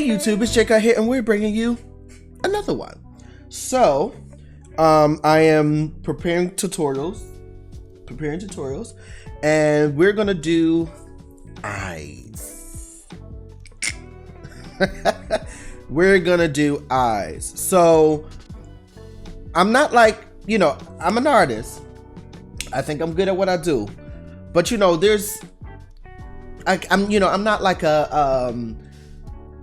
Hey YouTube, it's Jake here, and we're bringing you another one. So, I am preparing tutorials, and we're gonna do eyes. We're gonna do eyes. So, I'm not like, I'm an artist. I think I'm good at what I do, but I'm not like a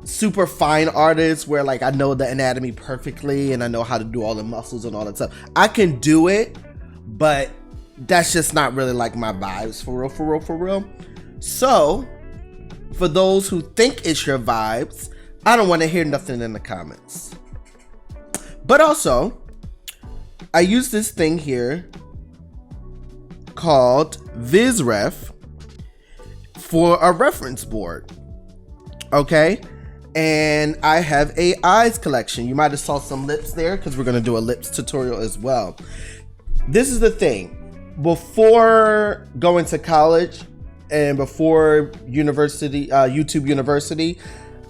super fine artist where like I know the anatomy perfectly and I know how to do all the muscles and all that stuff. I can do it, but that's just not really like my vibes for real. So for those who think it's your vibes, I don't want to hear nothing in the comments. But also, I use this thing here called VizRef for a reference board. Okay, and I have a eyes collection. You might have saw some lips there because we're gonna do a lips tutorial as well. This is the thing. Before going to college and before university, YouTube University,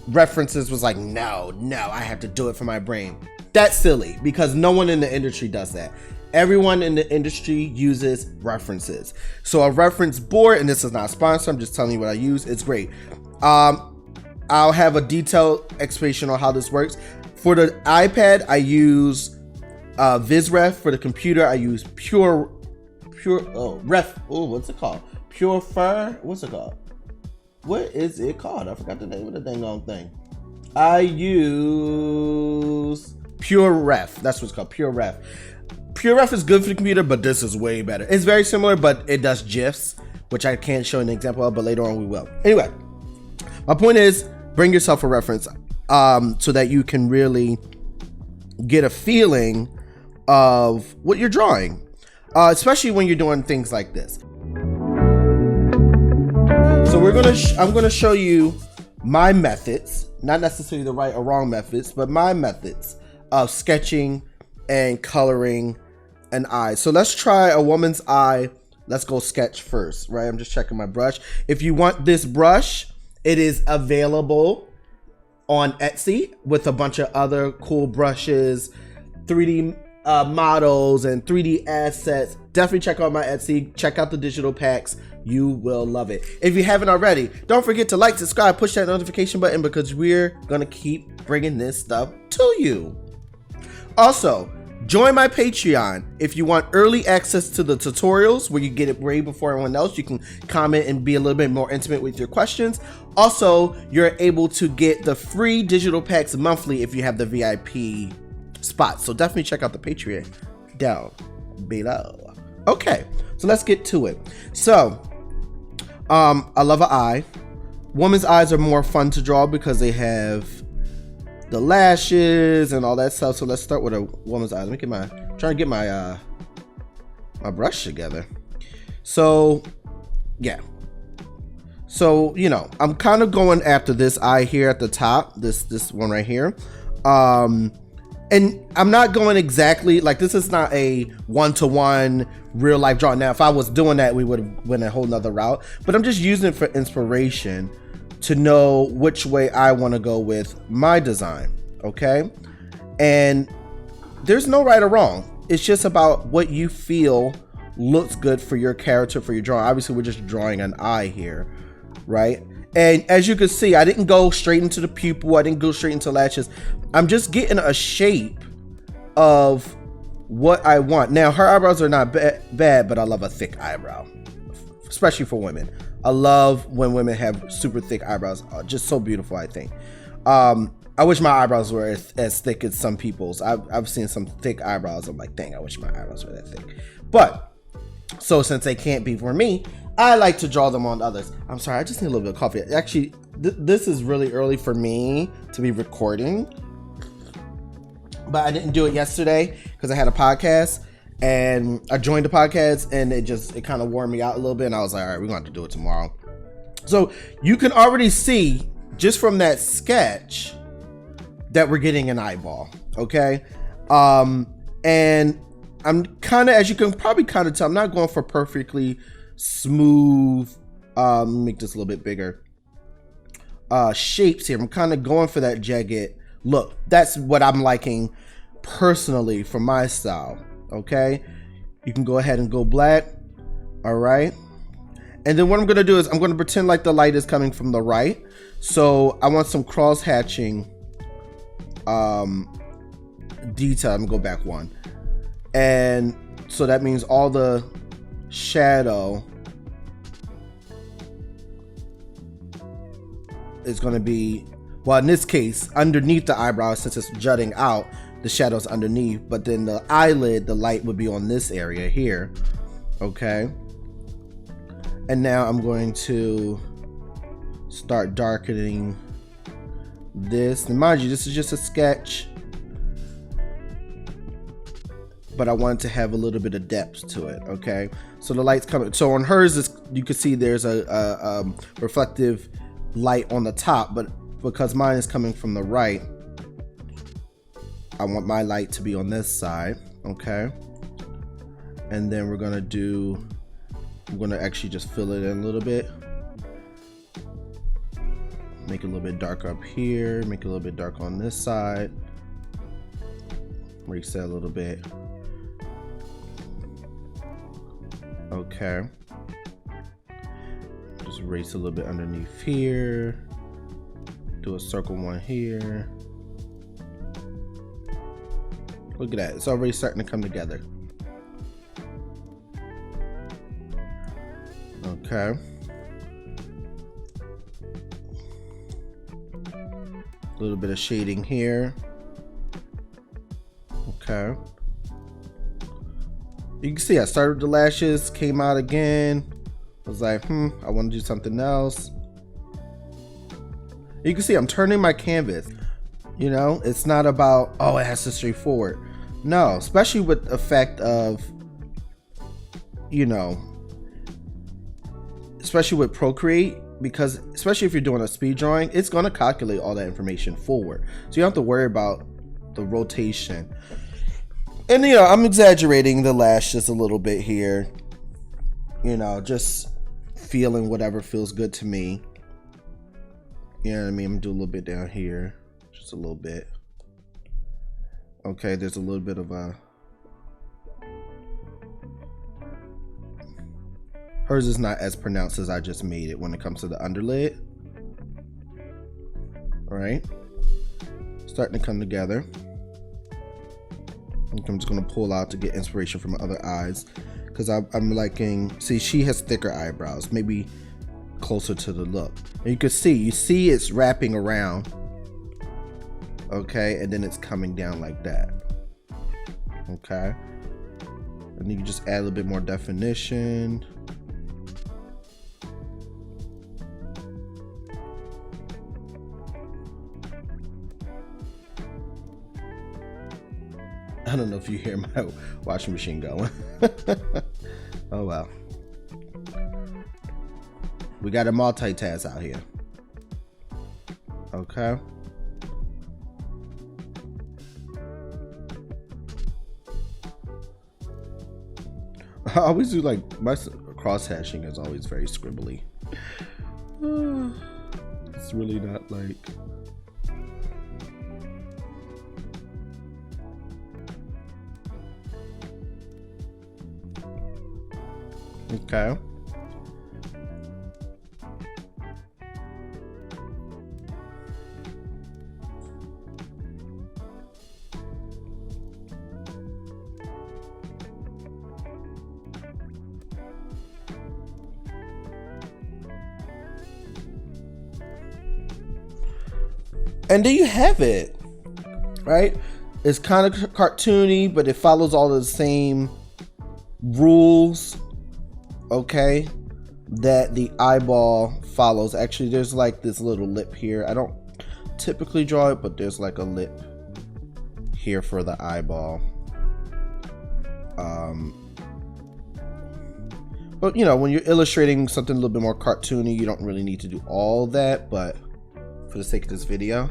references was like, no, I have to do it for my brain. That's silly because no one in the industry does that. Everyone in the industry uses references. So a reference board, and this is not sponsored, I'm just telling you what I use. It's great. I'll have a detailed explanation on how this works. For the iPad, I use VizRef. For the computer, I use Pureref. What's it called? What's it called? What is it called? I forgot the name of the dang on thing. I use Pureref. That's what it's called, Pureref. Pureref is good for the computer, but this is way better. It's very similar, but it does GIFs, which I can't show an example of, but later on we will. Anyway, my point is, bring yourself a reference so that you can really get a feeling of what you're drawing, especially when you're doing things like this. So I'm gonna show you my methods, not necessarily the right or wrong methods, but my methods of sketching and coloring an eye. So let's try a woman's eye. Let's go sketch first, right? I'm just checking my brush. If you want this brush, it is available on Etsy with a bunch of other cool brushes, 3D models, and 3D assets. Definitely check out my Etsy. Check out the digital packs. You will love it. If you haven't already, don't forget to like, subscribe, push that notification button because we're gonna keep bringing this stuff to you. Also, join my Patreon if you want early access to the tutorials where you get it way before everyone else. You can comment and be a little bit more intimate with your questions. Also, you're able to get the free digital packs monthly if you have the VIP spot. So definitely check out the Patreon down below. Okay, so let's get to it. So, I love an eye. Women's eyes are more fun to draw because they have the lashes and all that stuff. So let's start with a woman's eye. Let me get trying to get my my brush together. So yeah. So I'm kind of going after this eye here at the top, this one right here. And I'm not going exactly like this is not a one-to-one real life drawing. Now, if I was doing that, we would have went a whole nother route, but I'm just using it for inspiration to know which way I want to go with my design. Okay. And there's no right or wrong. It's just about what you feel looks good for your character, for your drawing. Obviously we're just drawing an eye here, right? And as you can see, I didn't go straight into the pupil. I didn't go straight into lashes. I'm just getting a shape of what I want. Now, her eyebrows are not bad, but I love a thick eyebrow, especially for women. I love when women have super thick eyebrows. Just so beautiful, I think. I wish my eyebrows were as thick as some people's. I've seen some thick eyebrows. I'm like, dang, I wish my eyebrows were that thick. But, so since they can't be for me, I like to draw them on others. I'm sorry, I just need a little bit of coffee. Actually, this is really early for me to be recording. But I didn't do it yesterday because I had a podcast. And I joined the podcast and it kind of wore me out a little bit. And I was like, all right, we're going to have to do it tomorrow. So you can already see just from that sketch that we're getting an eyeball. Okay. And I'm kind of, as you can probably kind of tell, I'm not going for perfectly smooth. Make this a little bit bigger. shapes here. I'm kind of going for that jagged look. That's what I'm liking personally for my style. Okay, you can go ahead and go black. All right, and then what I'm gonna do is I'm gonna pretend like the light is coming from the right. So I want some cross hatching detail. I'm gonna go back one, and so that means all the shadow is going to be, well, in this case, underneath the eyebrow, since it's jutting out, the shadow's underneath, but then the eyelid, the light would be on this area here. Okay, and now I'm going to start darkening this, and mind you, this is just a sketch, but I want to have a little bit of depth to it. Okay, so the light's coming, so on hers, you can see there's a reflective light on the top, but because mine is coming from the right, I want my light to be on this side. Okay, and then we're gonna actually just fill it in a little bit, make it a little bit darker up here, make it a little bit darker on this side, reset a little bit. Okay, just erase a little bit underneath here, do a circle one here. Look at that, it's already starting to come together. Okay, a little bit of shading here. Okay, you can see I started with the lashes, came out again. I was like, I want to do something else. You can see I'm turning my canvas. You know, it's not about, oh, it has to stay forward. No, especially with the effect of, you know, especially with Procreate, because especially if you're doing a speed drawing, it's going to calculate all that information forward. So you don't have to worry about the rotation. And, you know, I'm exaggerating the lashes a little bit here. You know, just feeling whatever feels good to me. You know what I mean? I'm gonna do a little bit down here. Just a little bit. Okay, there's a little bit of a... Hers is not as pronounced as I just made it when it comes to the underlid. Alright. Starting to come together. I'm just gonna pull out to get inspiration from other eyes, because I'm liking, see, she has thicker eyebrows, maybe closer to the look. And you see it's wrapping around, okay, and then it's coming down like that. Okay, and you can just add a little bit more definition. I don't know if you hear my washing machine going. Oh well. We got a multitask out here. Okay. I always do, like, my cross hashing is always very scribbly. It's really not like... Okay. And there you have it, right? It's kind of cartoony, but it follows all of the same rules, okay, that the eyeball follows. Actually, there's like this little lip here. I don't typically draw it, but there's like a lip here for the eyeball. But you know, when you're illustrating something a little bit more cartoony, you don't really need to do all that, but for the sake of this video,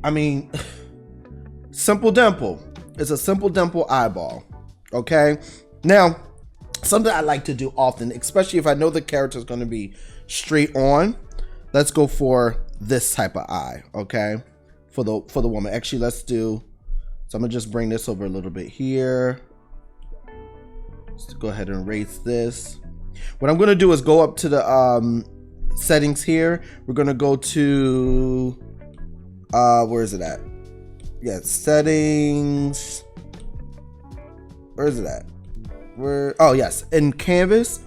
I mean, simple dimple. It's a simple dimple eyeball. Okay. Now, something I like to do often, especially if I know the character is going to be straight on. Let's go for this type of eye, okay? For the woman. Actually, let's do, so I'm gonna just bring this over a little bit here. Let's go ahead and erase this. What I'm gonna do is go up to the settings here. We're gonna go to where is it at? Yeah, settings. Where is it at? Where? Oh yes, in Canvas,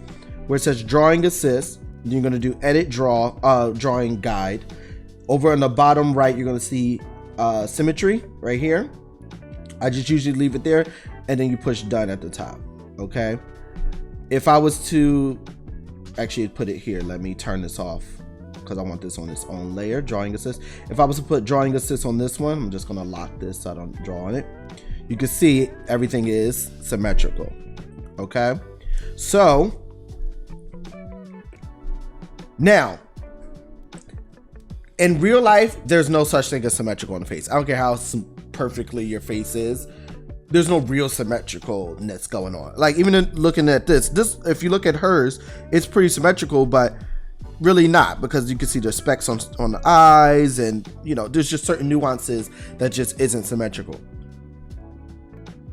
where it says Drawing Assist. You're gonna do Edit Draw, Drawing Guide. Over on the bottom right, you're gonna see Symmetry right here. I just usually leave it there, and then you push Done at the top. Okay. If I was to actually put it here, let me turn this off because I want this on its own layer. Drawing Assist. If I was to put Drawing Assist on this one, I'm just gonna lock this so I don't draw on it. You can see everything is symmetrical. Okay. So now, in real life, there's no such thing as symmetrical on the face. I don't care how perfectly your face is. There's no real symmetricalness going on. Like even looking at this, if you look at hers, it's pretty symmetrical, but really not, because you can see the specks on the eyes, and you know, there's just certain nuances that just isn't symmetrical.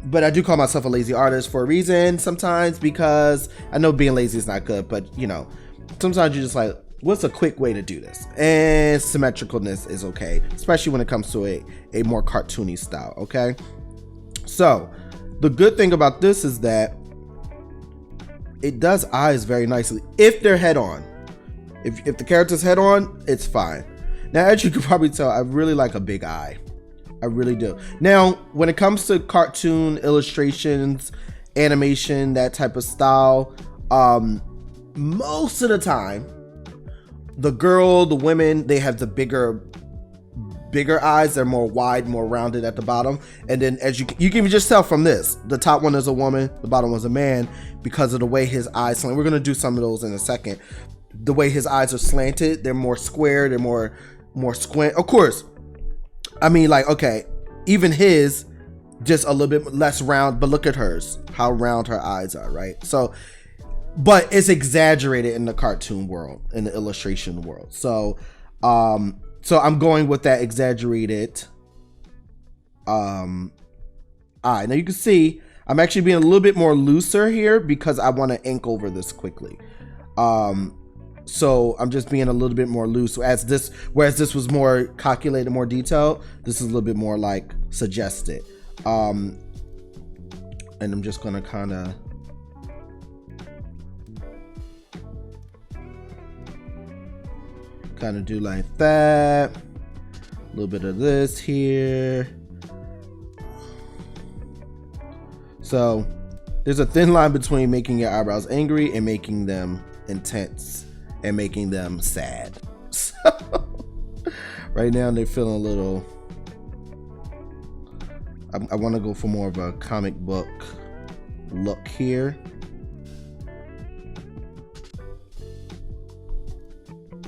But I do call myself a lazy artist for a reason sometimes, because I know being lazy is not good, but you know, sometimes you're just like, what's a quick way to do this? And symmetricalness is okay, especially when it comes to a more cartoony style, okay? So the good thing about this is that it does eyes very nicely if they're head on. If the character's head on, it's fine. Now, as you can probably tell, I really like a big eye. I really do. Now, when it comes to cartoon illustrations, animation, that type of style, most of the time, the women, they have the bigger eyes. They're more wide, more rounded at the bottom. And then as you can just tell from this, the top one is a woman, the bottom was a man, because of the way his eyes slant. We're going to do some of those in a second. The way his eyes are slanted, they're more square, they're more squint. Of course, I mean, like, okay, even his just a little bit less round, but look at hers, how round her eyes are, right? So, but it's exaggerated in the cartoon world, in the illustration world. So I'm going with that exaggerated eye. Now you can see I'm actually being a little bit more looser here because I want to ink over this quickly. So I'm just being a little bit more loose. Whereas this was more calculated, more detailed, this is a little bit more like suggested. And I'm just gonna kind of do like that. A little bit of this here. So there's a thin line between making your eyebrows angry and making them intense and making them sad. So right now they're feeling a little, I want to go for more of a comic book look here.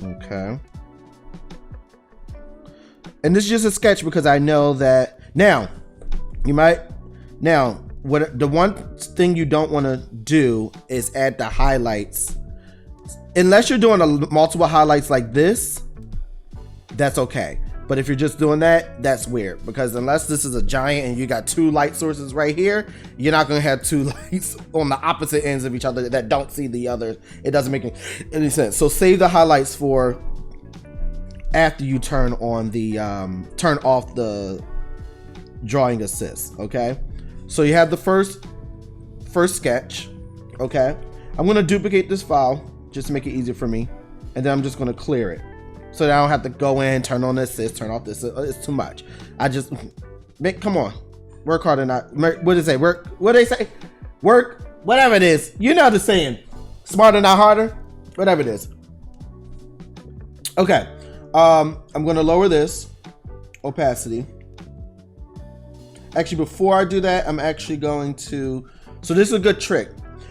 Okay. And this is just a sketch because I know that now what the one thing you don't want to do is add the highlights. Unless you're doing multiple highlights like this, that's okay. But if you're just doing that, that's weird, because unless this is a giant and you got two light sources right here, you're not going to have two lights on the opposite ends of each other that don't see the others. It doesn't make any sense. So save the highlights for after you turn on the turn off the drawing assist. Okay, so you have the first sketch. Okay, I'm going to duplicate this file just to make it easier for me, and then I'm just going to clear it so that I don't have to go in, turn on this, turn off this. It's too much. I just come on, work harder, not what did it say? Work. What do they say? Work. Whatever it is, you know the saying. Smarter, not harder. Whatever it is. Okay. I'm going to lower this opacity. Actually, before I do that, I'm actually going to. So this is a good trick.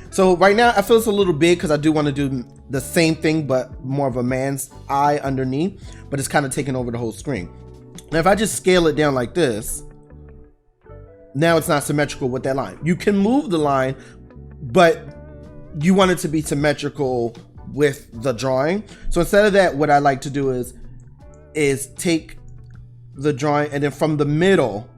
So right now I feel it's a little big because I do want to do the same thing, but more of a man's eye underneath, but it's kind of taking over the whole screen. Now, if I just scale it down like this, now it's not symmetrical with that line. You can move the line, but you want it to be symmetrical with the drawing. So instead of that, what I like to do is take the drawing, and then from the middle,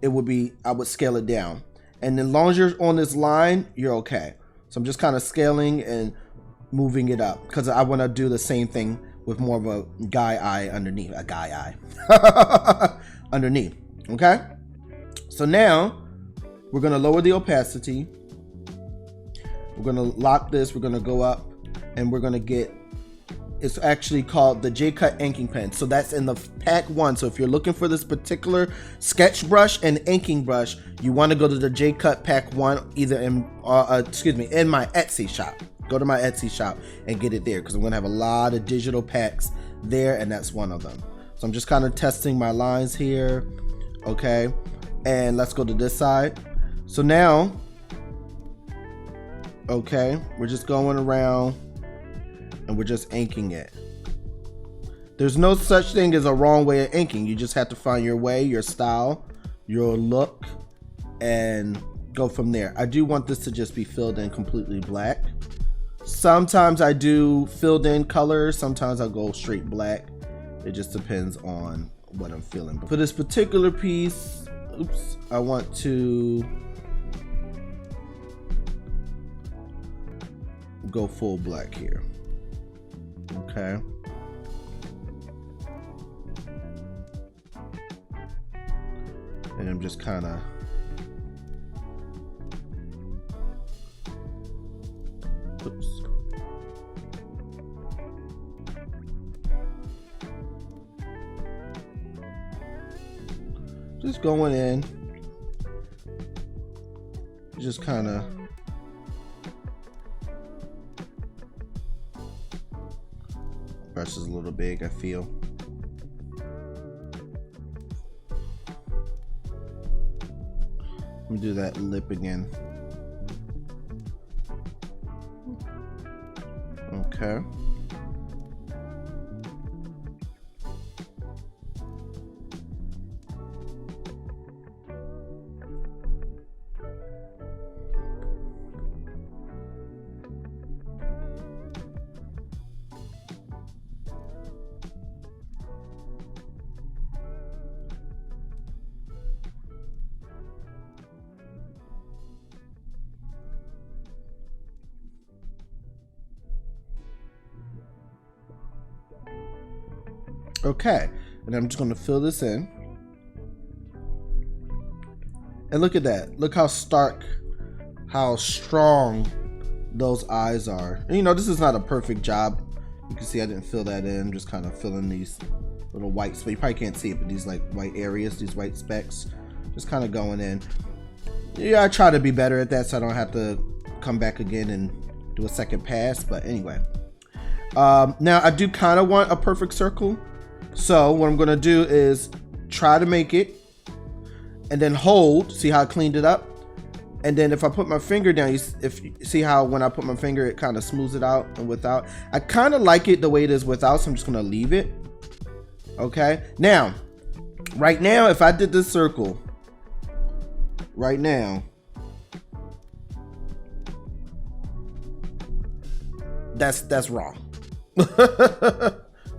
it would be, I would scale it down. And as long as you're on this line, you're okay. So I'm just kind of scaling and moving it up because I want to do the same thing with more of a guy eye underneath, a guy eye underneath. Okay. So now we're going to lower the opacity. We're going to lock this. We're going to go up and we're going to get, it's actually called the Cutt inking pen. So that's in the pack 1. So if you're looking for this particular sketch brush and inking brush, you want to go to the Cutt pack 1, either in, in my Etsy shop. Go to my Etsy shop and get it there because I'm going to have a lot of digital packs there, and that's one of them. So I'm just kind of testing my lines here. Okay. And let's go to this side. So now, okay, we're just going around and we're just inking it. There's no such thing as a wrong way of inking. You just have to find your way, your style, your look, and go from there. I do want this to just be filled in completely black. Sometimes I do filled in colors. Sometimes I'll go straight black. It just depends on what I'm feeling. But for this particular piece, oops, I want to go full black here. Okay. And I'm just kind of just going in, just kind of brush is a little big, I feel. Let me do that lip again. Okay. Okay, and I'm just going to fill this in. And look at that. Look how stark, how strong those eyes are. And, you know, this is not a perfect job. You can see I didn't fill that in. I'm just kind of filling these little white spots. You probably can't see it, but these like white areas, these white specks, just kind of going in. Yeah, I try to be better at that so I don't have to come back again and do a second pass. But anyway, now I do kind of want a perfect circle. So what I'm going to do is try to make it and then hold. See how I cleaned it up? And then if I put my finger down, if you see how when I put my finger, it kind of smooths it out and without. I kind of like it the way it is without, so I'm just going to leave it. Okay. Now, right now, if I did this circle right now, that's wrong.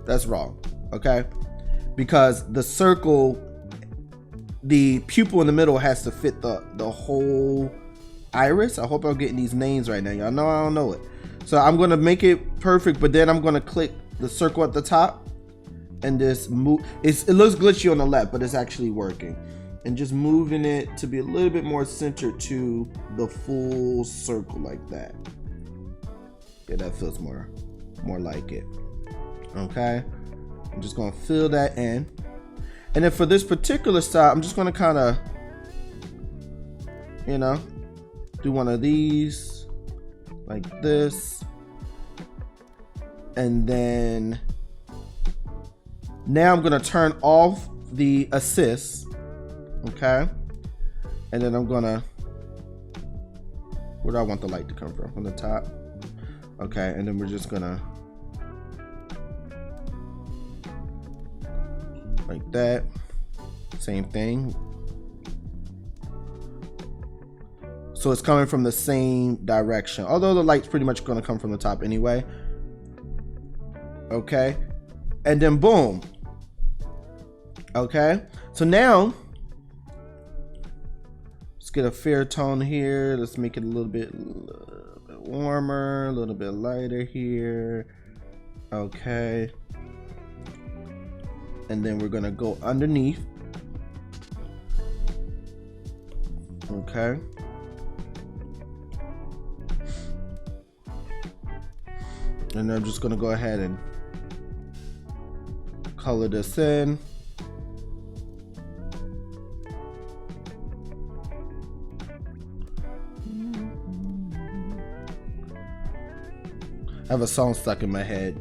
That's wrong. Okay, because the circle, the pupil in the middle has to fit the whole iris. I hope I'm getting these names right now. Y'all know I don't know it. So I'm going to make it perfect, but then I'm going to click the circle at the top and just move. It looks glitchy on the left, but it's actually working. And just moving it to be a little bit more centered to the full circle like that. Yeah, that feels more like it. Okay. I'm just going to fill that in. And then for this particular style, I'm just going to kind of, you know, do one of these like this. And then now I'm going to turn off the assist. Okay. And then I'm going to, where do I want the light to come from? From the top. Okay. And then we're just going to, like that, same thing. So it's coming from the same direction, although the light's pretty much going to come from the top anyway. Okay, and then boom. Okay, so now let's get a fair tone here. Let's make it a little bit warmer, a little bit lighter here. Okay, and then we're gonna go underneath. Okay, and I'm just gonna go ahead and color this in. I have a song stuck in my head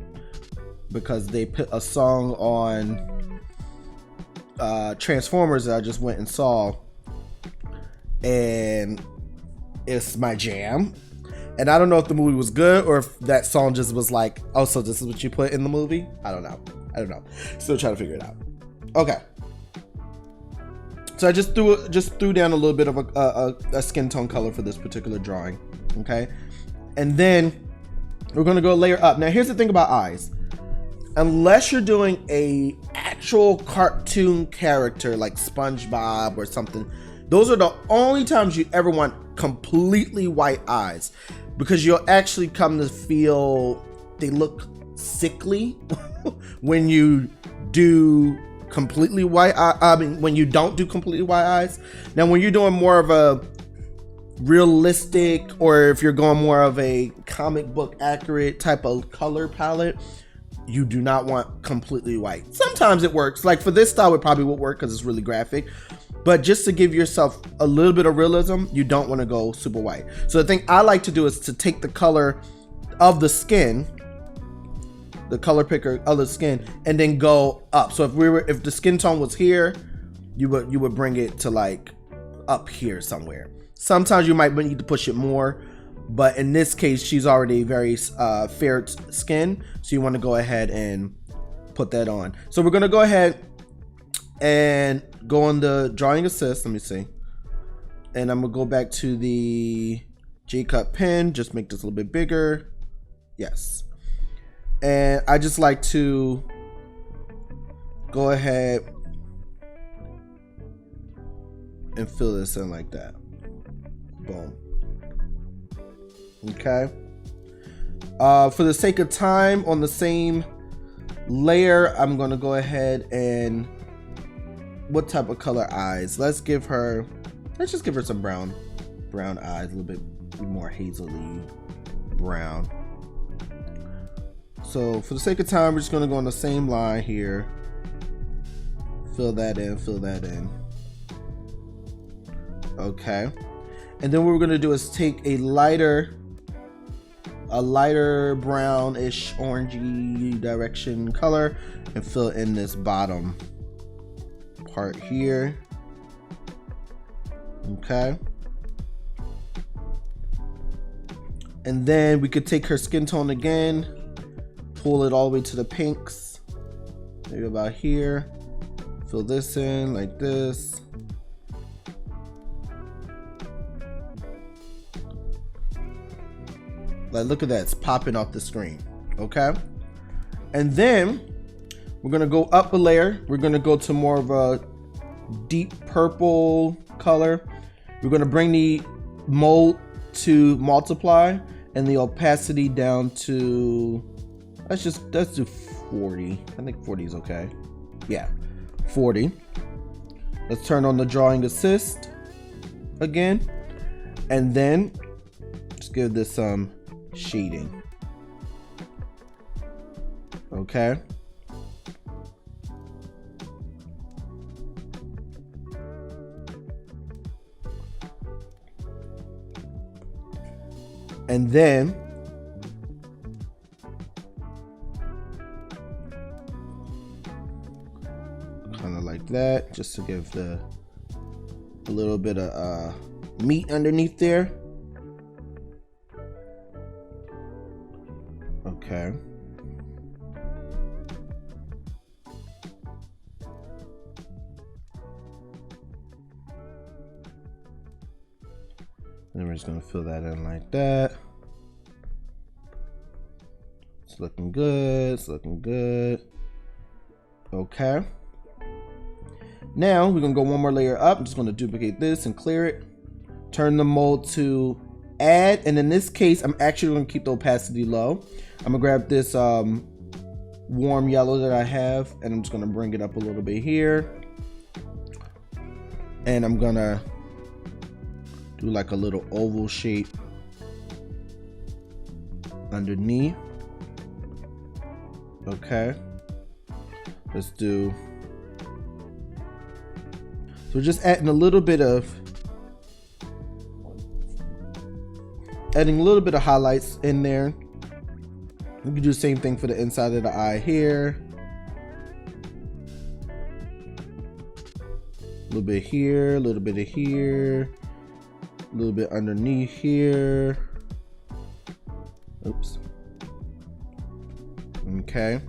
because they put a song on Transformers that I just went and saw, and it's my jam. And I don't know if the movie was good or if that song just was like, oh, so this is what you put in the movie? I don't know. Still trying to figure it out. Okay. So I just threw down a little bit of a skin tone color for this particular drawing. Okay. And then we're going to go layer up. Now, here's the thing about eyes. Unless you're doing a actual cartoon character like SpongeBob or something, those are the only times you ever want completely white eyes, because you'll actually come to feel they look sickly when you do completely white when you don't do completely white eyes. Now, when you're doing more of a realistic, or if you're going more of a comic book accurate type of color palette, you do not want completely white. Sometimes it works. Like for this style, it probably would work because it's really graphic. But just to give yourself a little bit of realism, you don't want to go super white. So the thing I like to do is to take the color of the skin, the color picker of the skin, and then go up. So if the skin tone was here, you would bring it to like up here somewhere. Sometimes you might need to push it more, but in this case, she's already very fair skin, so you want to go ahead and put that on. So we're gonna go ahead and go on the drawing assist. Let me see, and I'm gonna go back to the Cutt pen. Just make this a little bit bigger. Yes, and I just like to go ahead and fill this in like that. Boom. Okay. For the sake of time, on the same layer, I'm gonna go ahead and what type of color eyes? Let's just give her some brown eyes, a little bit more hazily brown. So for the sake of time, we're just gonna go on the same line here. Fill that in. Okay. And then what we're gonna do is take a lighter brownish orangey direction color and fill in this bottom part here. Okay. And then we could take her skin tone again, pull it all the way to the pinks, maybe about here. Fill this in like this. Like, look at that, it's popping off the screen. Okay, and then we're gonna go up a layer. We're gonna go to more of a deep purple color. We're gonna bring the mode to multiply and the opacity down to, let's do 40. I think 40 is okay. Yeah, 40. Let's turn on the drawing assist again, and then just give this some shading. Okay. And then kind of like that, just to give a little bit of meat underneath there. Okay. And we're just gonna fill that in like that. It's looking good, it's looking good. Okay. Now we're gonna go one more layer up. I'm just gonna duplicate this and clear it. Turn the mode to add, and in this case, I'm actually gonna keep the opacity low. I'm gonna grab this warm yellow that I have, and I'm just gonna bring it up a little bit here. And I'm gonna do like a little oval shape underneath. Okay. Let's do. So we're just adding a little bit of highlights in there. We can do the same thing for the inside of the eye here. A little bit here, a little bit of here, a little bit underneath here. Oops. Okay.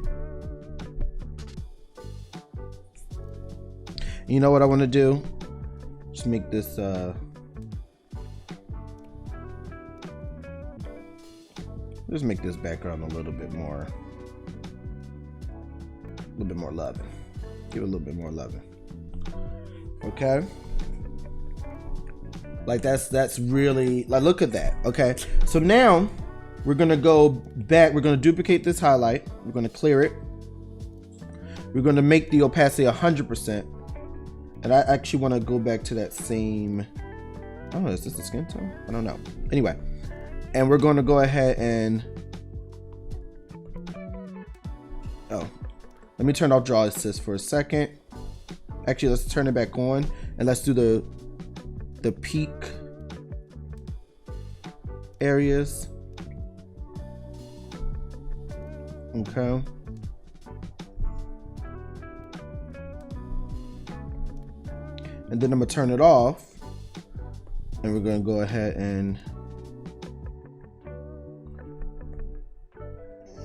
You know what I want to do? Just make this just make this background a little bit more loving. Give it a little bit more loving. Okay. Like that's really, like, look at that. Okay. So now we're gonna go back. We're gonna duplicate this highlight. We're gonna clear it. We're gonna make the opacity 100%. And I actually want to go back to that same. Oh, is this the skin tone? I don't know. Anyway, and we're going to go ahead and. Oh, let me turn off draw assist for a second. Actually, let's turn it back on and let's do the peak areas. Okay. And then I'm gonna turn it off, and we're gonna go ahead and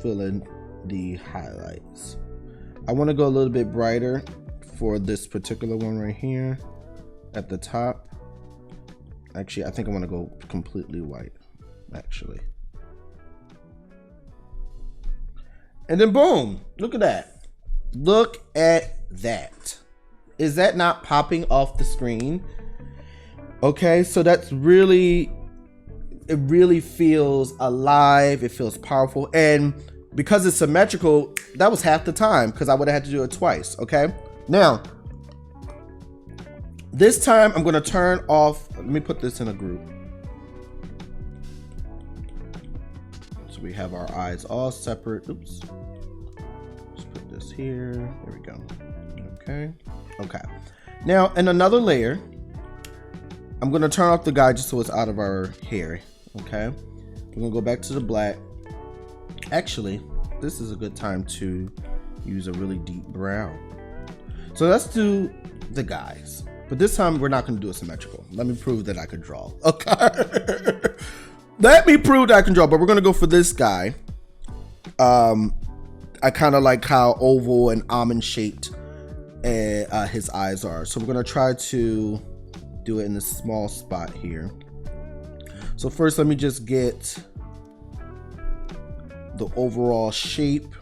fill in the highlights. I want to go a little bit brighter for this particular one right here at the top. Actually, I think I want to go completely white, actually. And then boom, look at that. Look at that. Is that not popping off the screen? Okay, so that's really, it really feels alive. It feels powerful. And because it's symmetrical, that was half the time because I would have had to do it twice. Okay, now this time I'm going to turn off. Let me put this in a group. So we have our eyes all separate. Oops. Let's put this here. There we go. Okay. Okay. Now in another layer, I'm going to turn off the guy just so it's out of our hair. Okay. We're going to go back to the black. Actually, this is a good time to use a really deep brown. So let's do the guys. But this time we're not going to do a symmetrical. Let me prove that I can draw. Okay. Let me prove that I can draw. But we're going to go for this guy. I kind of like how oval and almond shaped his eyes are. So we're going to try to do it in this small spot here. So first, let me just get the overall shape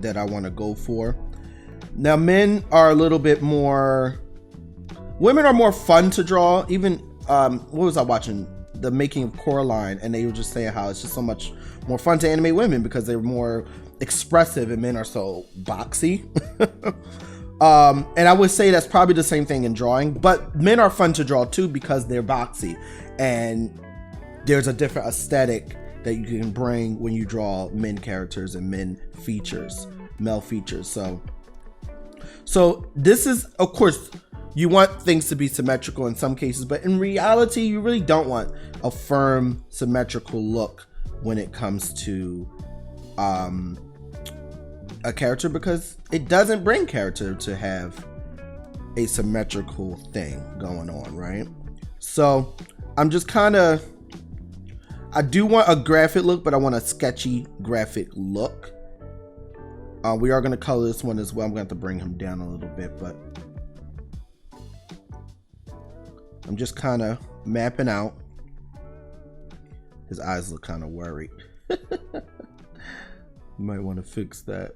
that I want to go for. Now, men are a little bit more, women are more fun to draw. Even, what was I watching? The Making of Coraline, and they were just saying how it's just so much more fun to animate women because they're more expressive and men are so boxy. And I would say that's probably the same thing in drawing, but men are fun to draw too because they're boxy and there's a different aesthetic that you can bring when you draw men characters and men features, male features. So this is, of course, you want things to be symmetrical in some cases, but in reality, you really don't want a firm symmetrical look when it comes to a character, because it doesn't bring character to have a symmetrical thing going on, right? So I'm just kind of, I do want a graphic look, but I want a sketchy graphic look. We are going to color this one as well. I'm going to have to bring him down a little bit, but I'm just kind of mapping out. His eyes look kind of worried. Might want to fix that.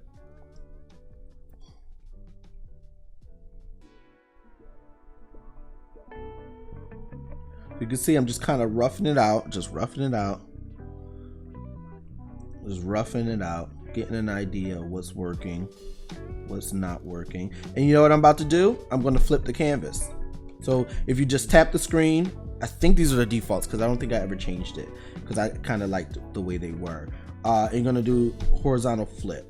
You can see I'm just kind of roughing it out, just roughing it out, getting an idea of what's working, what's not working. And you know what I'm about to do? I'm going to flip the canvas. So if you just tap the screen, I think these are the defaults because I don't think I ever changed it because I kind of liked the way they were. You're going to do horizontal flip.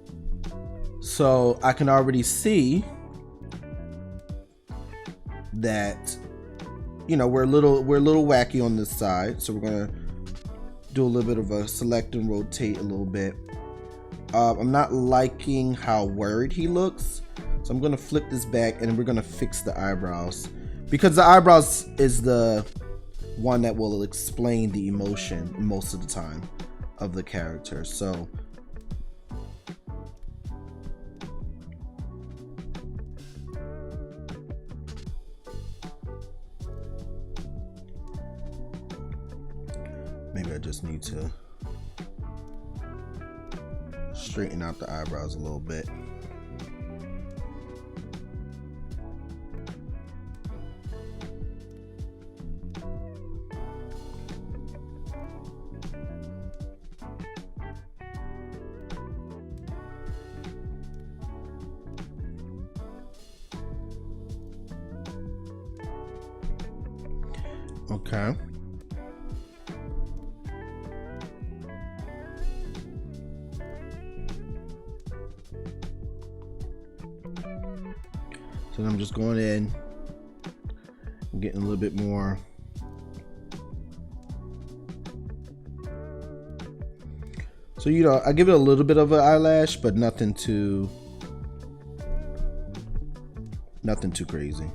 So I can already see that, you know, we're a little wacky on this side, so we're gonna do a little bit of a select and rotate a little bit. I'm not liking how worried he looks, so I'm gonna flip this back and we're gonna fix the eyebrows, because the eyebrows is the one that will explain the emotion most of the time of the character. So maybe I just need to straighten out the eyebrows a little bit. Okay. So I'm just going in and getting a little bit more. So, you know, I give it a little bit of an eyelash, but nothing too crazy.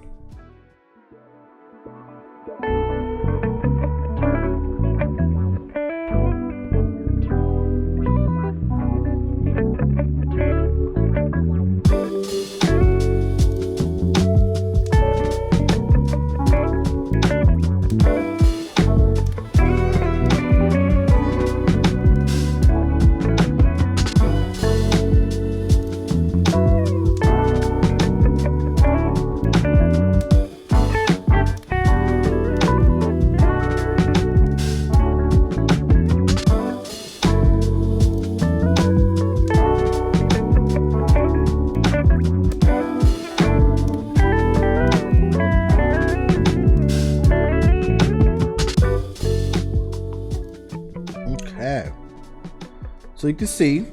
So you can see,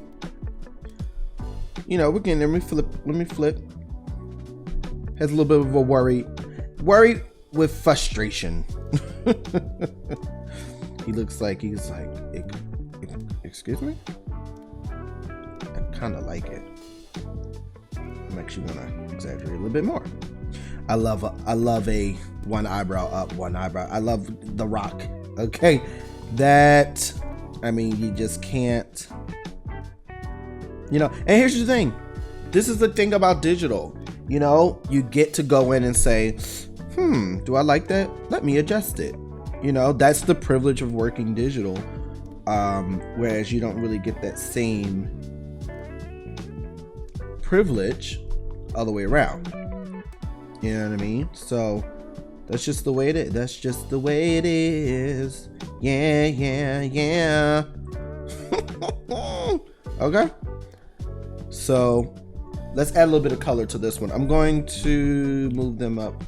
you know, we're getting there. Let me flip. Has a little bit of a worry with frustration. He looks like he's like, excuse me? I kind of like it. I'm actually gonna exaggerate a little bit more. I love a one eyebrow up, one eyebrow. I love The Rock. Okay, that, I mean, you just can't, you know. And here's the thing, this is the thing about digital, you know, you get to go in and say, do I like that? Let me adjust it. You know, that's the privilege of working digital, whereas you don't really get that same privilege other way around. You know what I mean? So that's just the way it is. That's just the way it is. Yeah, yeah, yeah. Okay. So let's add a little bit of color to this one. I'm going to move them up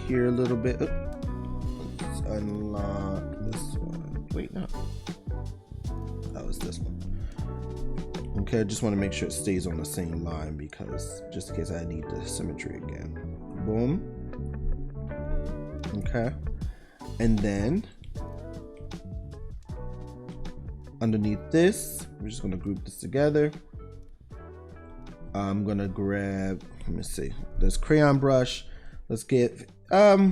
here a little bit. Let's unlock this one. Wait, no. That was this one. Okay, I just want to make sure it stays on the same line, because just in case I need the symmetry again. Boom. Okay. And then underneath this, we're just going to group this together. I'm going to grab, let me see, this crayon brush. Let's get a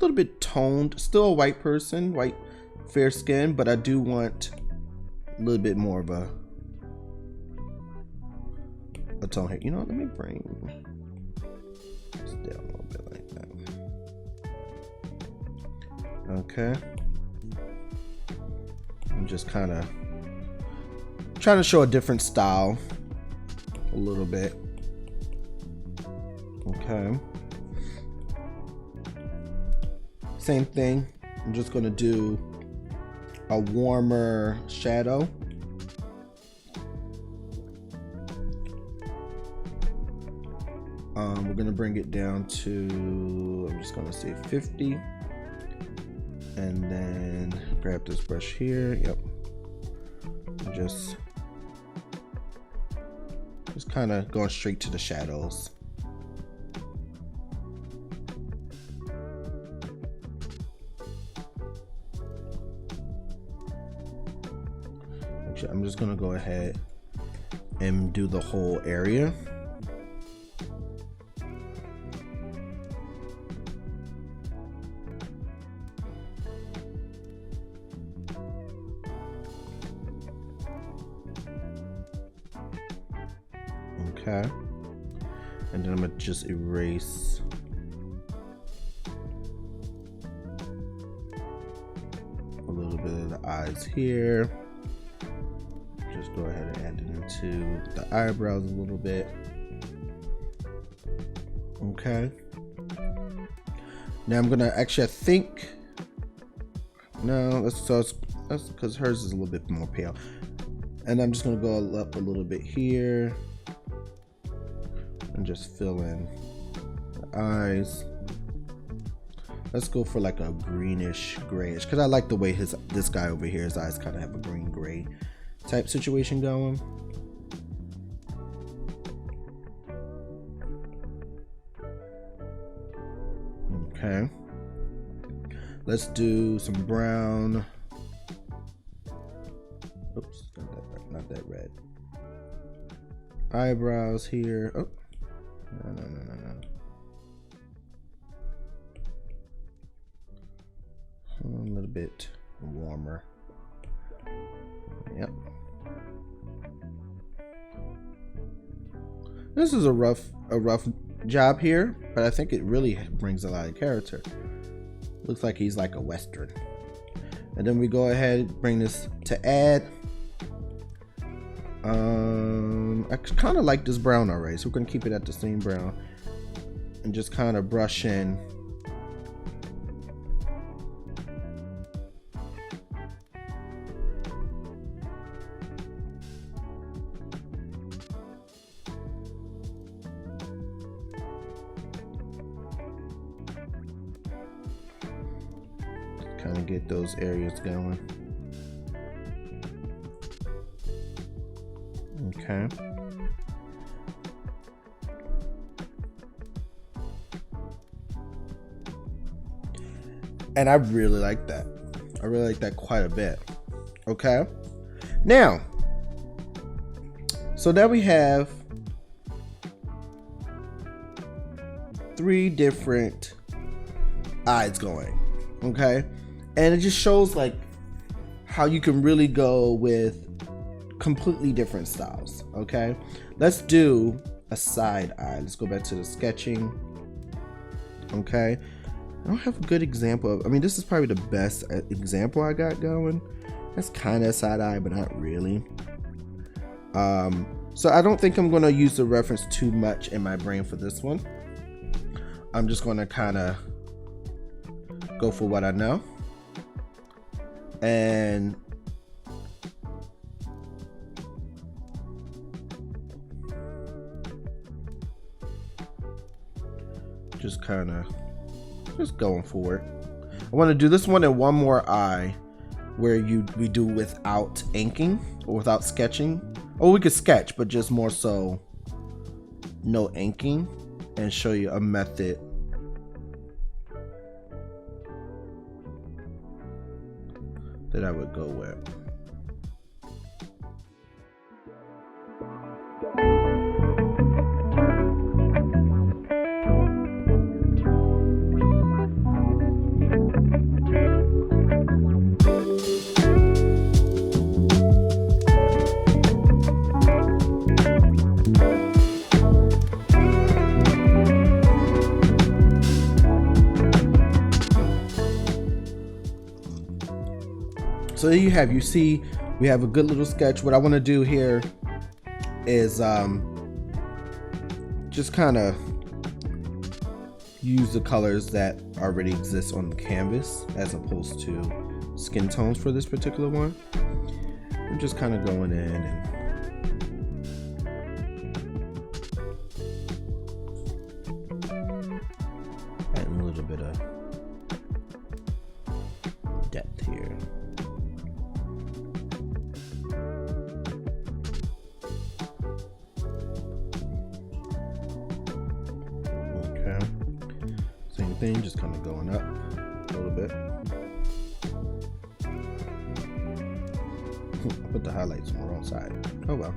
little bit toned. Still a white person, white, fair skin, but I do want a little bit more of a tone here. You know what? Let me bring this down a little bit like that. Okay. I'm just kind of trying to show a different style a little bit. Okay. Same thing. I'm just going to do a warmer shadow. We're going to bring it down to, I'm just going to say 50. And then grab this brush here. Yep. Just kind of going straight to the shadows. Actually, I'm just gonna go ahead and do the whole area. Okay, and then I'm gonna just erase a little bit of the eyes here. Just go ahead and add it into the eyebrows a little bit. Okay, now I'm gonna actually, I think, no, that's because hers is a little bit more pale, and I'm just gonna go up a little bit here and just fill in the eyes. Let's go for like a greenish grayish, because I like the way this guy over here, his eyes kind of have a green gray type situation going. Okay, let's do some brown. Oops, not that red. Eyebrows here. Oh. No. A little bit warmer. Yep. This is a rough job here, but I think it really brings a lot of character. Looks like he's like a Western. And then we go ahead and bring this to add. I kind of like this brown already, so we're gonna keep it at the same brown and just kind of brush in kind of get those areas going. Okay. And I really like that. I really like that quite a bit. Okay. Now, so now we have 3 different eyes going. Okay. And it just shows like how you can really go with completely different styles. Okay, let's do a side eye. Let's go back to the sketching. Okay, I don't have a good example of, I mean, this is probably the best example I got going. That's kind of side eye, but not really. So I don't think I'm going to use the reference too much in my brain for this one. I'm just going to kind of go for what I know. And just kind of just going for it. I want to do this one in one more eye where we do without inking or without sketching. Or we could sketch, but just more so no inking, and show you a method that I would go with. So there you see we have a good little sketch. What I want to do here is just kind of use the colors that already exist on the canvas as opposed to skin tones for this particular one. I'm just kind of going in and adding a little bit of depth here. Okay, same thing, just kind of going up a little bit. I put the highlights on the wrong side. Oh well.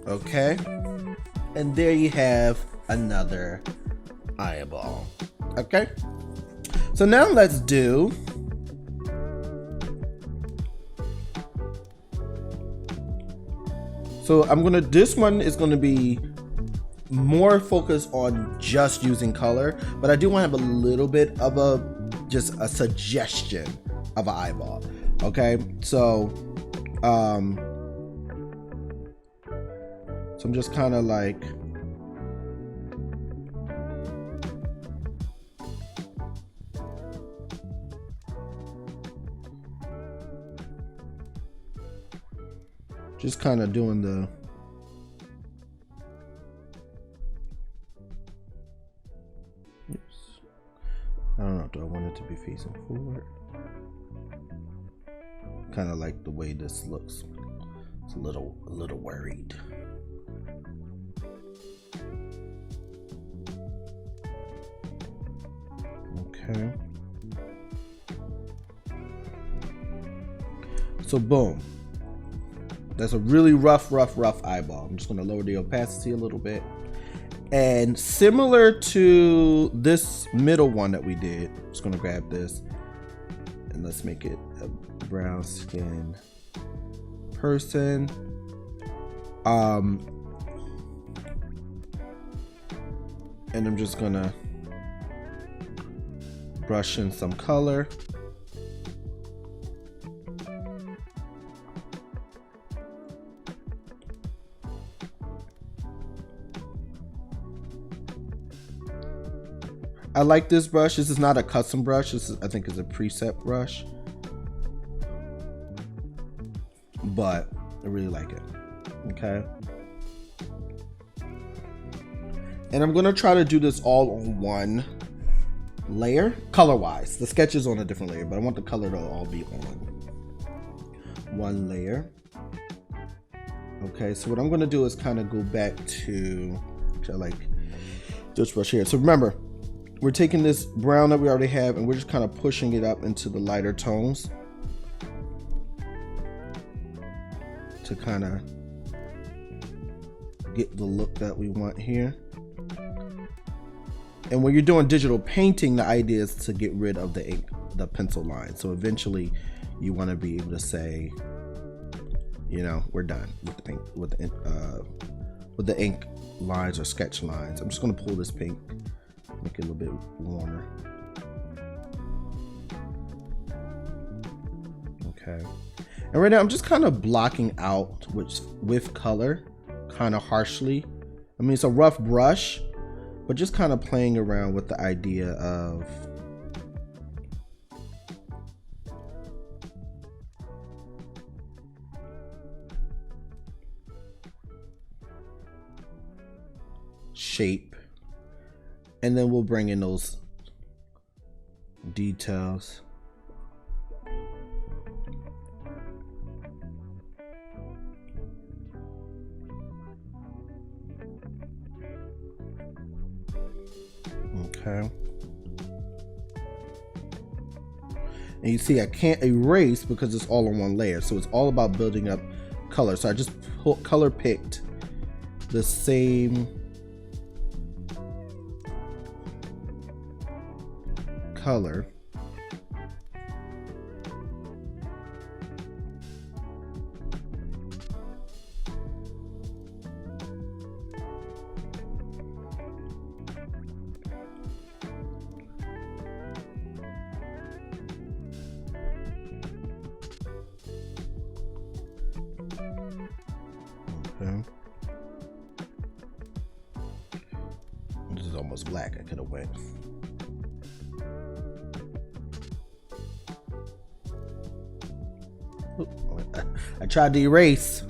Okay, and there you have another eyeball. Okay, so now let's do this one is gonna be more focused on just using color, but I do want to have a little bit of just a suggestion of an eyeball. Okay, so I'm just kind of like doing the I don't know, do I want it to be facing forward? Kind of like the way this looks. It's a little worried. Okay. So boom. That's a really rough eyeball. I'm just going to lower the opacity a little bit. And similar to this middle one that we did, I'm just going to grab this and let's make it a brown skin person. And I'm just going to brush in some color. I like this brush. This is not a custom brush. This is, I think, is a preset brush, but I really like it. Okay. And I'm gonna try to do this all on one layer, color-wise. The sketch is on a different layer, but I want the color to all be on one layer. Okay, so what I'm gonna do is kind of go back to, I like this brush here. So remember, we're taking this brown that we already have and we're just kind of pushing it up into the lighter tones to kind of get the look that we want here. And when you're doing digital painting, the idea is to get rid of the ink, the pencil line. So eventually you want to be able to say, you know, we're done with the paint, with the ink lines or sketch lines. I'm just going to pull this pink, make it a little bit warmer. Okay. And right now I'm just kind of blocking out with color kind of harshly. I mean, it's a rough brush, but just kind of playing around with the idea of shape. And then we'll bring in those details. Okay. And you see I can't erase because it's all on one layer. So it's all about building up color. So I just color picked the same color. Okay. This is almost black. I could have went. Ooh, I tried to erase.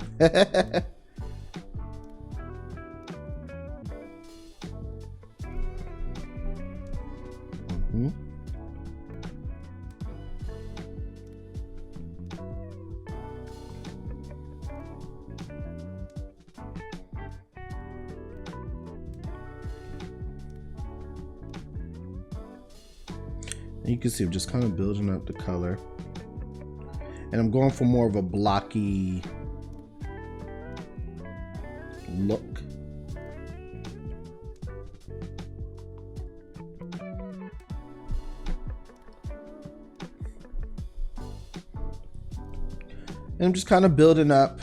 You can see I'm just kind of building up the color, and I'm going for more of a blocky look. And I'm just kind of building up.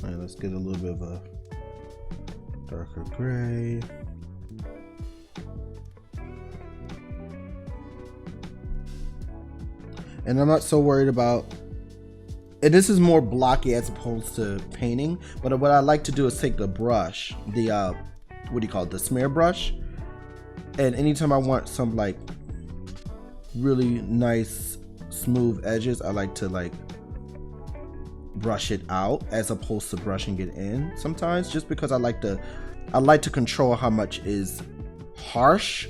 All right, let's get a little bit of a darker gray. And I'm not so worried about, and this is more blocky as opposed to painting, but what I like to do is take the brush, the what do you call it, the smear brush, and anytime I want some like really nice smooth edges, I like to like brush it out as opposed to brushing it in sometimes, just because I like to control how much is harsh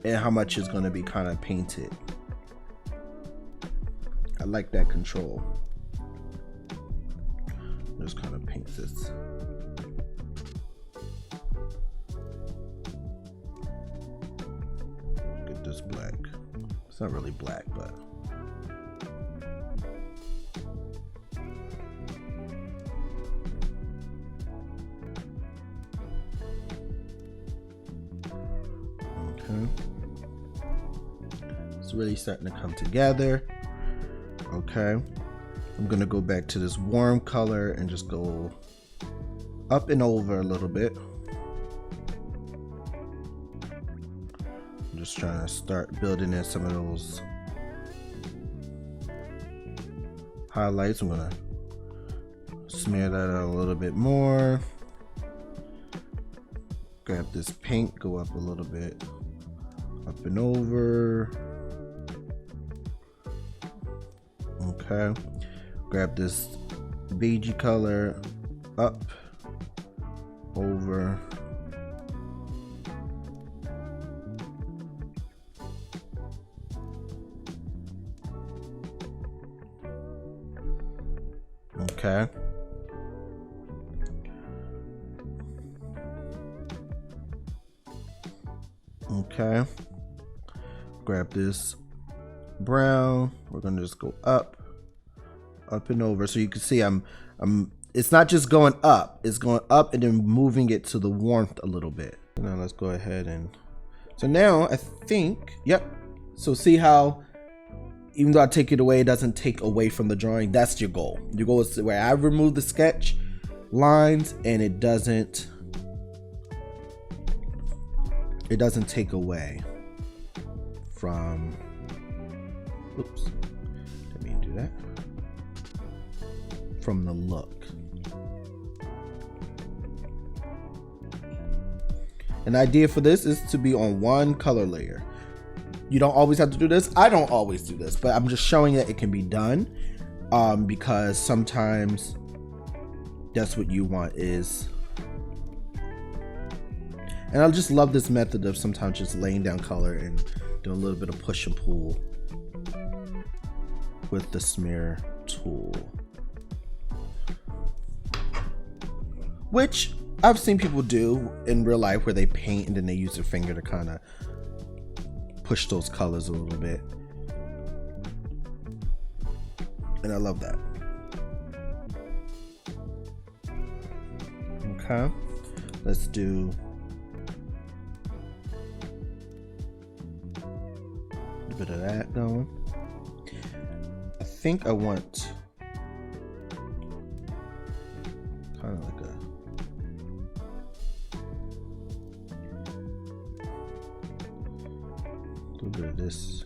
and how much is going to be kind of painted. I like that control. Just kind of paint this. Get this black. It's not really black, but it's really starting to come together. Okay, I'm gonna go back to this warm color and just go up and over a little bit. I'm just trying to start building in some of those highlights. I'm gonna smear that out a little bit more. Grab this paint, go up a little bit, up and over. Okay, grab this beigey color, up, over. Okay. Okay. Grab this brown. We're gonna just go up and over, so you can see I'm it's not just going up, it's going up and then moving it to the warmth a little bit. Now let's go ahead and, so now I think, yep, so see how even though I take it away, it doesn't take away from the drawing. That's your goal. Your goal is where I remove the sketch lines and it doesn't take away from, oops, didn't mean to do that, from the look. An idea for this is to be on one color layer. You don't always have to do this. I don't always do this, but I'm just showing that it can be done because sometimes that's what you want is. And I just love this method of sometimes just laying down color and doing a little bit of push and pull with the smear tool, which I've seen people do in real life where they paint and then they use their finger to kind of push those colors a little bit. And I love that. Okay, let's do a bit of that going. I think I want kind of like a little bit of this.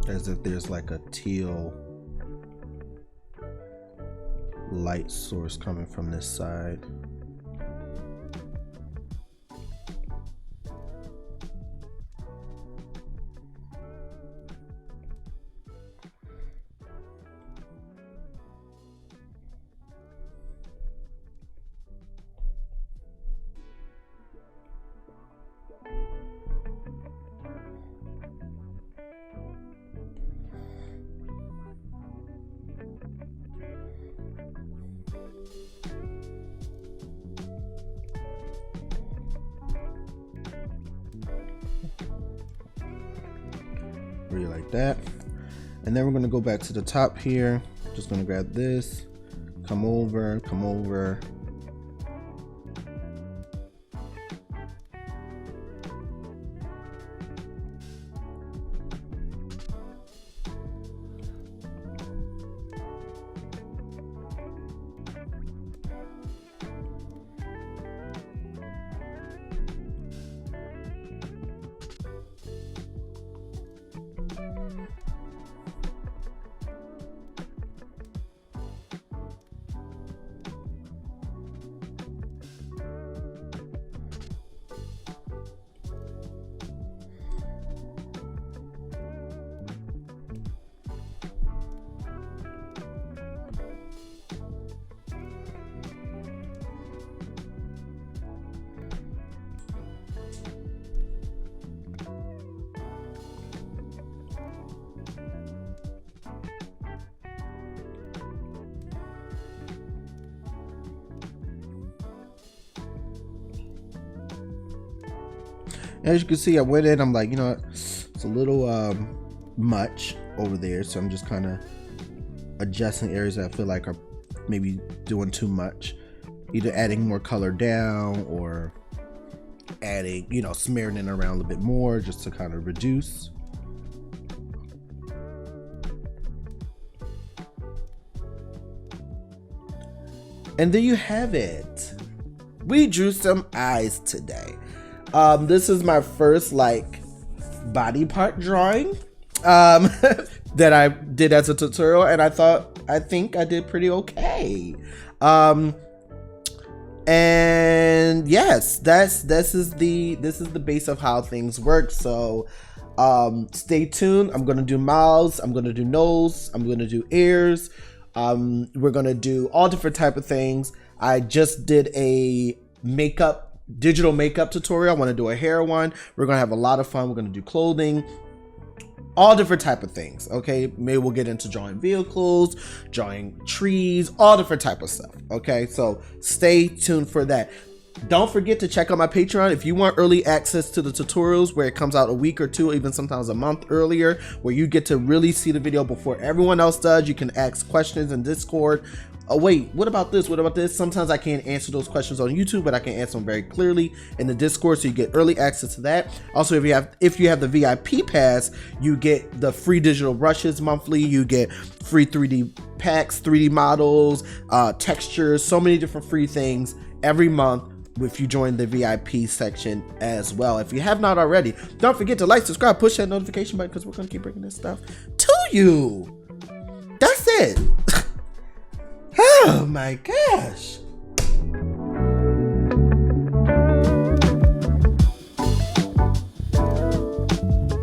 As if there's like a teal light source coming from this side. Really like that. And then we're going to go back to the top here. Just going to grab this, come over. As you can see, I went in, I'm like, you know, it's a little much over there, so I'm just kind of adjusting areas that I feel like are maybe doing too much, either adding more color down or adding, you know, smearing it around a little bit more just to kind of reduce. And there you have it. We drew some eyes today. This is my first like body part drawing that I did as a tutorial, and I think I did pretty okay. And yes, this is the base of how things work. So stay tuned. I'm gonna do mouths, I'm gonna do nose, I'm gonna do ears. We're gonna do all different type of things. I just did a digital makeup tutorial. I want to do a hair one. We're gonna have a lot of fun. We're gonna do clothing, all different type of things. Okay, maybe we'll get into drawing vehicles, drawing trees, all different type of stuff. Okay, so stay tuned for that. Don't forget to check out my Patreon if you want early access to the tutorials where it comes out a week or two, even sometimes a month earlier, where you get to really see the video before everyone else does. You can ask questions in Discord. Oh wait, what about this? What about this? Sometimes I can't answer those questions on YouTube, but I can answer them very clearly in the Discord, so you get early access to that. Also, if you have the VIP pass, you get the free digital brushes monthly. You get free 3D packs, 3D models, textures, so many different free things every month if you join the VIP section as well. If you have not already, don't forget to like, subscribe, push that notification button, because we're going to keep bringing this stuff to you. That's it. Oh my gosh.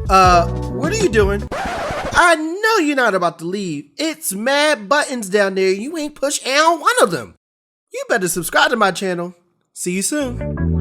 What are you doing? I know you're not about to leave. It's mad buttons down there. You ain't pushed on one of them. You better subscribe to my channel. See you soon.